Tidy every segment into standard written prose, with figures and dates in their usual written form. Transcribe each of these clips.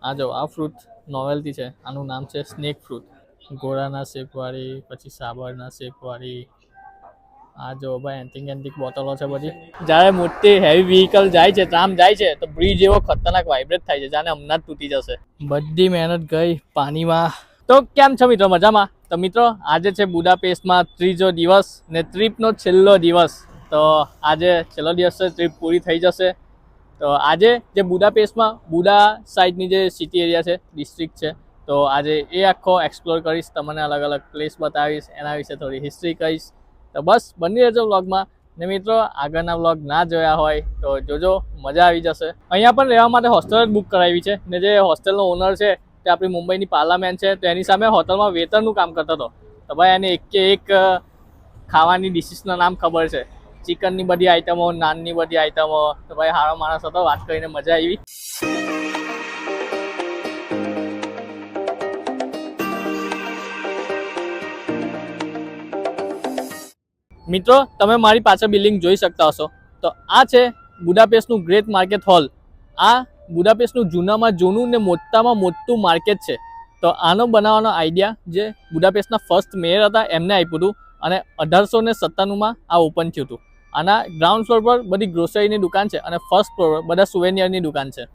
આ જો આ ફ્રૂટ નોવેલ્ટી છે, આનું નામ છે સ્નેક ફ્રૂટ. ઘોડાના શેપવાળી, પછી સાબરના શેપવાળી. આ જો ભાઈ એન્ટિક બોટલો છે બધી. જ્યારે મોટી હેવી વ્હીકલ જાય છે, ટ્રામ જાય છે, તો બ્રિજ એવો ખતરનાક વાઇબ્રેટ થાય છે, જાણે હમણાં જ તૂટી જશે. બધી મહેનત ગઈ પાણીમાં. તો કેમ છો મિત્રો, મજામાં? તો મિત્રો આજે છે બુડાપેસ્ટમાં ત્રીજો દિવસ ને ટ્રીપનો છેલ્લો દિવસ. તો આજે છેલ્લો દિવસ છે, ટ્રીપ પૂરી થઈ જશે. તો આજે જે બુડાપેસ્ટમાં બુડા સાઈડની જે સિટી એરિયા છે, ડિસ્ટ્રિક્ટ છે, તો આજે એ આખો એક્સપ્લોર કરીશ, તમને અલગ અલગ પ્લેસ બતાવીશ, એના વિશે થોડી હિસ્ટ્રી કહીશ. તો બસ બની રહેજો વ્લોગમાં. ને મિત્રો આગળના વ્લોગ ના જોયા હોય તો જોજો, મજા આવી જશે. અહીંયા પણ રહેવા માટે હોસ્ટેલ જ બુક કરાવી છે, ને જે હોસ્ટેલનો ઓનર છે તે આપણી મુંબઈની પાર્લામેન્ટ છે, તો એની સામે હોટલમાં વેતરનું કામ કરતો હતો. તો ભાઈ એને એક ખાવાની ડિશિસના નામ ખબર છે, ચિકનની બધી આઈટમો, નાનની બધી આઈટમો. તો ભાઈ સારો માણસ હતો, વાત કરીને મજા આવી. મિત્રો તમે મારી પાછળ બિલ્ડિંગ જોઈ શકતા હશો, તો આ છે બુડાપેસ્ટનું ગ્રેટ માર્કેટ હોલ. આ બુડાપેસ્ટનું જૂનામાં જૂનું ને મોટામાં મોટું માર્કેટ છે. તો આનો બનાવવાનો આઈડિયા જે બુડાપેસ્ટના ફર્સ્ટ મેયર હતા એમને આપ્યું હતું, અને 1897માં આ ઓપન થયું હતું. આના ગ્રાઉન્ડ ફ્લોર પર બધી ગ્રોસરીની દુકાન છે અને ફર્સ્ટ ફ્લોર પર બધા સુવેનિયરની દુકાન છે.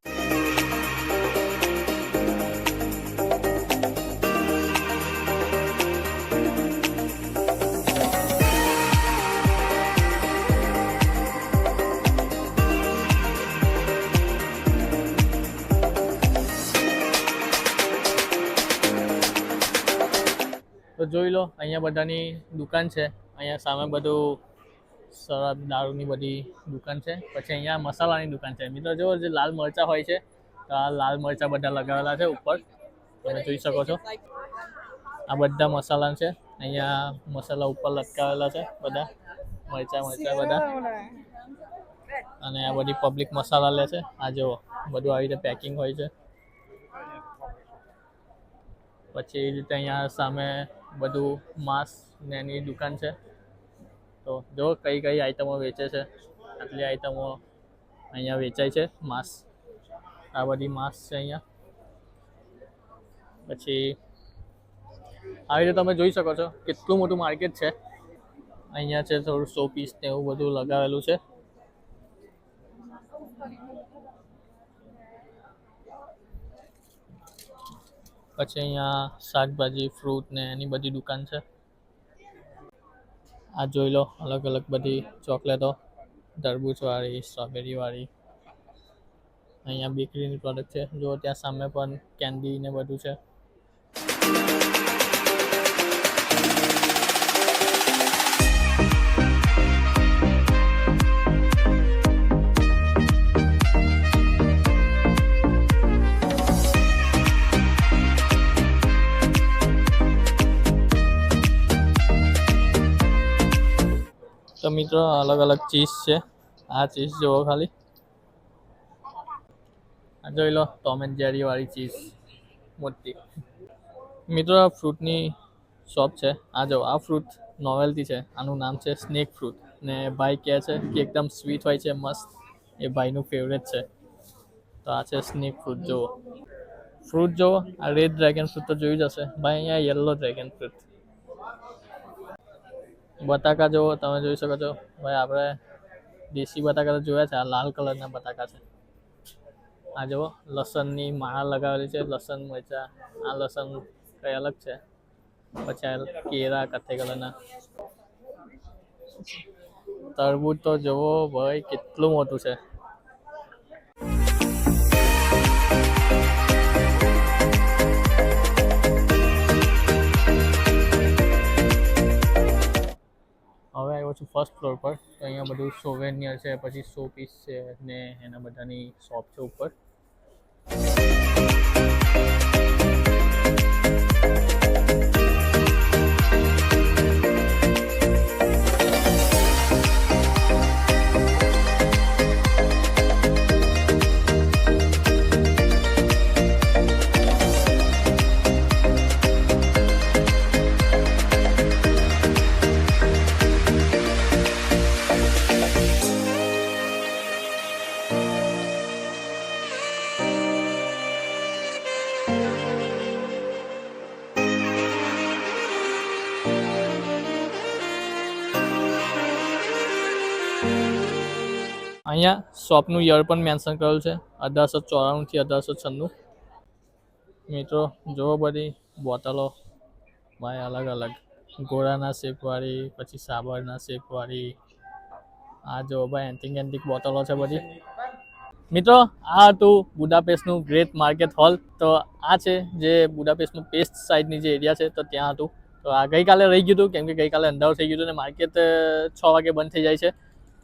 તો જોઈ લો, અહીંયા બધાની દુકાન છે. અહીંયા સામે બધું શરાબ દારૂની બધી દુકાન છે. પછી અહીંયા મસાલાની દુકાન છે. મિત્રો જો જે લાલ મરચાં હોય છે, તો આ લાલ મરચાં બધા લગાવેલા છે ઉપર, તમે જોઈ શકો છો. આ બધા મસાલા છે, અહીંયા મસાલા ઉપર લટકાવેલા છે બધા મરચાં બધા. અને આ બધી પબ્લિક મસાલા લે છે. આ જો બધું આવી રીતે પેકિંગ હોય છે. પછી એ રીતે અહીંયા સામે બધું માંસ ને એની દુકાન છે. તો જો કઈ કઈ આઈટમો વેચે છે, આટલી આઈટમો અહીંયા વેચાય છે. માંસ, આ બધી માંસ છે અહીંયા. પછી આવી રીતે તમે જોઈ શકો છો કેટલું મોટું માર્કેટ છે. અહીંયા છે થોડું શો પીસ ને એવું બધું લગાવેલું છે. પછી અહીંયા શાકભાજી, ફ્રૂટ ને એની બધી દુકાન છે. આ જોઈ લો, અલગ અલગ બધી ચોકલેટો, તરબૂચવાળી, સ્ટ્રોબેરીવાળી. અહીંયા બેકરીની પ્રોડક્ટ છે. જો ત્યાં સામે પણ કેન્ડી ને બધું છે. તો મિત્રો અલગ અલગ ચીઝ છે. આ ચીઝ જુઓ ખાલી, આ જોઈ લો ટોમ એન્ડ જેરી વાળી ચીઝ મોટી. મિત્રો આ ફ્રૂટની શોપ છે. આ જો આ ફ્રૂટ નોવેલ્ટી છે, આનું નામ છે સ્નેક ફ્રૂટ. ને ભાઈ કહે છે કે એકદમ સ્વીટ હોય છે, મસ્ત. એ ભાઈનું ફેવરેટ છે. તો આ છે સ્નેક ફ્રૂટ. જુઓ ફ્રૂટ જુઓ, આ રેડ ડ્રેગન ફ્રૂટ તો જોયું જ હશે ભાઈ. અહીંયા યલો ડ્રેગન ફ્રૂટ. બટાકા જુઓ, તમે જોઈ શકો છો ભાઈ. આપણે દેશી બટાકા તો જોયા છે, આ લાલ કલરના બટાકા છે. આ જુઓ લસણની માળા લગાવેલી છે, લસણ મરચા. આ લસણ કઈ અલગ છે. પછી આ કેળા કથ્થઈ કલરના. તરબૂચ તો જુઓ ભાઈ કેટલું મોટું છે. હવે આવ્યો છું ફર્સ્ટ ફ્લોર પર. તો અહીંયા બધું સોવેનિયર છે, પછી શો પીસ છે ને એના બધાની શોપ છે ઉપર. અહીંયા શોપનું યર પણ મેન્શન કરેલું છે 1894 થી 1896. મિત્રો જુઓ બધી બોટલો ભાઈ અલગ અલગ ઘોડાના શેપવાળી, પછી સાબરના શેપવાળી. આ જો ભાઈ એન્ટિક બોટલો છે બધી. મિત્રો આ હતું બુડાપેસ્ટનું ગ્રેટ માર્કેટ હોલ. તો આ છે જે બુડાપેસ્ટનું પેસ્ટ સાઇડની જે એરિયા છે તો ત્યાં હતું. તો આ ગઈકાલે રહી ગયું હતું કેમ કે ગઈકાલે અંધારું થઈ ગયું હતું ને માર્કેટ 6 વાગે બંધ થઈ જાય છે.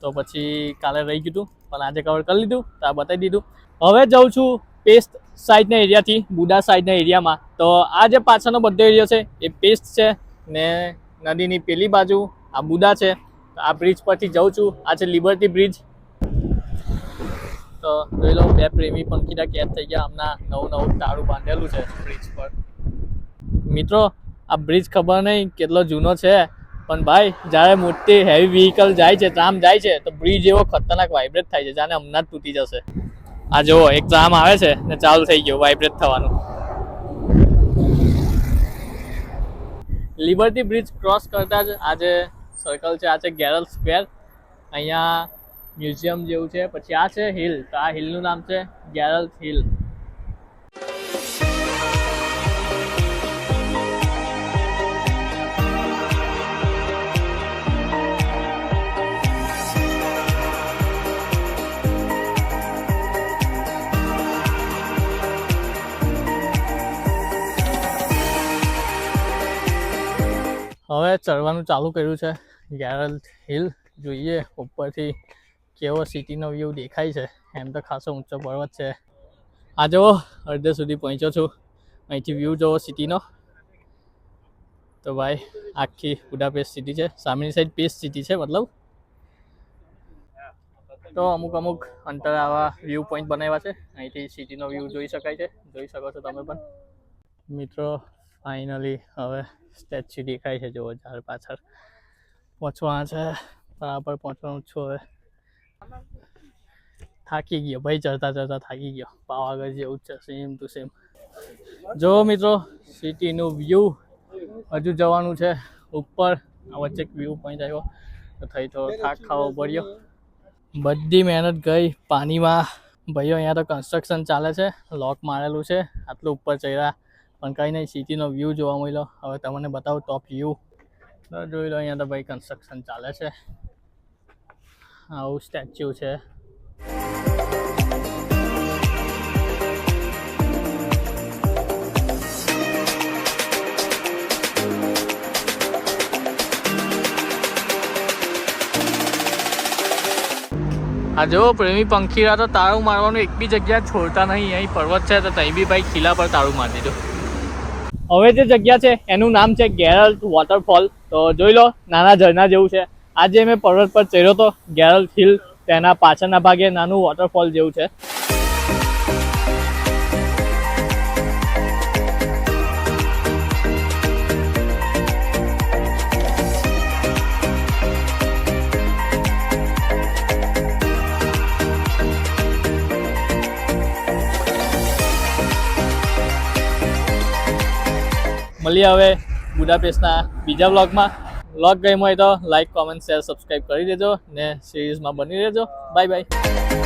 તો પછી કાલે રહી ગયું હતું પણ આજે કવર કરી લીધું તો આ બતાવી દીધું. હવે જાઉં છું પેસ્ટ સાઇડના એરિયાથી બુડા સાઇડના એરિયામાં. તો આ જે પાછળનો બધો એરિયા છે એ પેસ્ટ છે ને નદીની પેલી બાજુ આ બુડા છે. તો આ બ્રિજ પરથી જાઉં છું. આ છે લિબર્ટી બ્રિજ. તો જોઈ લો બે પ્રેમી પંખીડા કેદ થઈ ગયા. હમણાં નવું તાળું બાંધેલું છે બ્રિજ પર. મિત્રો આ બ્રિજ ખબર નહીં કેટલો જૂનો છે પણ ભાઈ જ્યારે મોટી હેવી વ્હીકલ જાય છે ટ્રામ જાય છે તો બ્રિજ એવો ખતરનાક વાઇબ્રેટ થાય છે જાણે હમણાં જ તૂટી જશે. આ જુઓ એક ટ્રામ આવે છે ને ચાલુ થઈ ગયો વાઇબ્રેટ થવાનું. લિબર્ટી બ્રિજ ક્રોસ કરતા જ આ જે સર્કલ છે આ છે ગેરલ સ્ક્વેર. અહીંયા મ્યુઝિયમ જેવું છે. પછી આ છે હિલ. તો આ હિલનું નામ છે ગેરલ હિલ. હવે ચડવાનું ચાલુ કર્યું છે ગેરલ હિલ. જોઈએ ઉપરથી કેવો સિટીનો વ્યૂ દેખાય છે. એમ તો ખાસો ઊંચો પર્વત છે. આ જુઓ અડધે સુધી પહોંચ્યો છું. અહીંથી વ્યૂ જુઓ સિટીનો. તો ભાઈ આખી બુડાપેસ્ટ સિટી છે. સામેની સાઈડ પેસ્ટ સિટી છે મતલબ. તો અમુક અંતર આવા વ્યૂ પોઈન્ટ બનાવ્યા છે. અહીંથી સિટીનો વ્યૂ જોઈ શકાય છે. જોઈ શકો છો તમે પણ. મિત્રો ફાઇનલી હવે સ્ટેચ્યુ દેખાય છે જુઓ ઝાડ પાછળ. પહોંચવા છે બરાબર પહોંચવાનું છું હવે. થાકી ગયો ભાઈ ચડતા થાકી ગયો. પાવાગઢ જેવું છે સેમ ટુ સેમ. જો મિત્રો સિટીનું વ્યૂ હજુ જવાનું છે ઉપર. આ વચ્ચે એક વ્યૂ પોઈન્ટ આવ્યો તો થઈ થોડો થાક ખાવો પડ્યો. બધી મહેનત ગઈ પાણીમાં. ભાઈઓ અહીંયા તો કન્સ્ટ્રક્શન ચાલે છે. લોક મારેલું છે. આટલું ઉપર ચડ્યા પણ કંઈ નહીં સિટીનો વ્યૂ જોવા મળ્યો. હવે તમને બતાવું ટોપ વ્યૂ. જોઈ લો અહીંયા તો ભાઈ કન્સ્ટ્રક્શન ચાલે છે. આવું સ્ટેચ્યુ છે. આ જો પ્રેમી પંખીડા તો તાળું મારવાનું એક બી જગ્યા છોડતા નહીં. અહીં પર્વત છે તો ત્યાં બી ભાઈ ખીલા પર તાળું મારી દીધું. હવે જે જગ્યા છે એનું નામ છે ગેરલ્ટ વોટરફોલ. તો જોઈ લો નાના ઝરણા જેવું છે. આજે મેં પર્વત પર ચડ્યો તો ગેરલ્ટ હિલ. તેના પાછળના ભાગે નાનું વોટરફોલ જેવું છે. મળીએ હવે બુડાપેસ્ટના બીજા વ્લોગમાં. વ્લોગ ગમ્યો હોય તો લાઈક કોમેન્ટ શેર સબસ્ક્રાઈબ કરી દેજો ને સિરીઝમાં બની રહેજો. Bye bye.